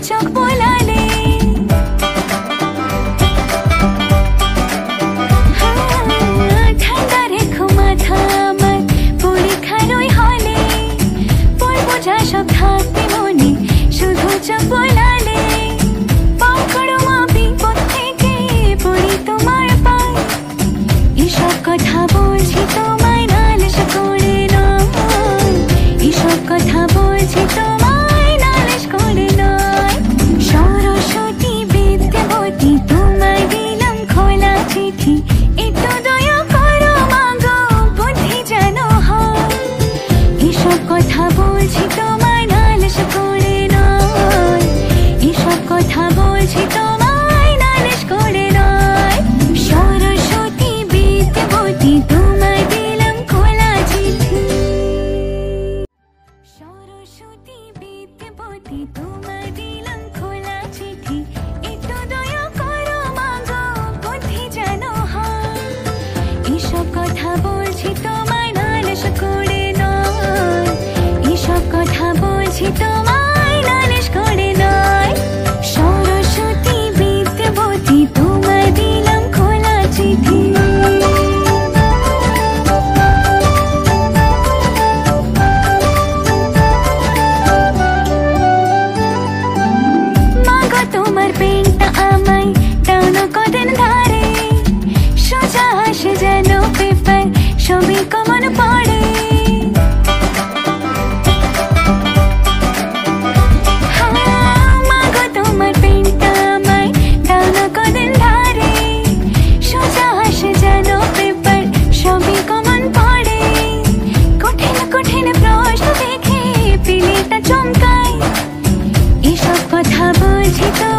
চোখ বোলালে ঠান্ডা রেখো মাথা আমার পরীক্ষার ওই হলে পড়বো যা সব থাকবে মনে শুধু চোখ বোলালে পাও করো মা বিপদ থেকে পড়ি তোমার পায় এসব কথা বলছি তোমায় নালিশ করে নয় এসব কথা বলছি তোমায় নালিশ করে নয় সরস্বতী বিদ্যাবতী তোমায় দিলাম খোলা চিঠি একটু দয়া করো মাগো বুদ্ধি যেন হয় এসব কথা বলছি তোমায় নালিশ করে নয় এসব কথা বলছি তোমায় নালিশ করে নয় সরস্বতী বিদ্যাবতী তোমায় দিলাম খোলা চিঠি সরস্বতী বিদ্যাবতী তোমায় দিলাম খোলা চিঠি একটু দয়া করো মাগো বুদ্ধি যেন হয় এসব কথা বলছি তোমায় নালিশ করে নয় এসব কথা বলছি তোমায় নালিশ করে নয় সরস্বতী বিদ্যাবতী তোমায় দিলাম খোলা চিঠি মাগো তোমার পেনটা আমায় দাও না কদিন ধারে সোজা আসে যেন পেপার সবই কমন পড়ে মাগো তোমার পেনটা আমায় দাও না কদিন ধারে সোজা আসে যেন পেপার সবই কমন পড়ে কঠিন কঠিন প্রশ্ন দেখে পিলিটা চমকায় এসব কথা বলছি তো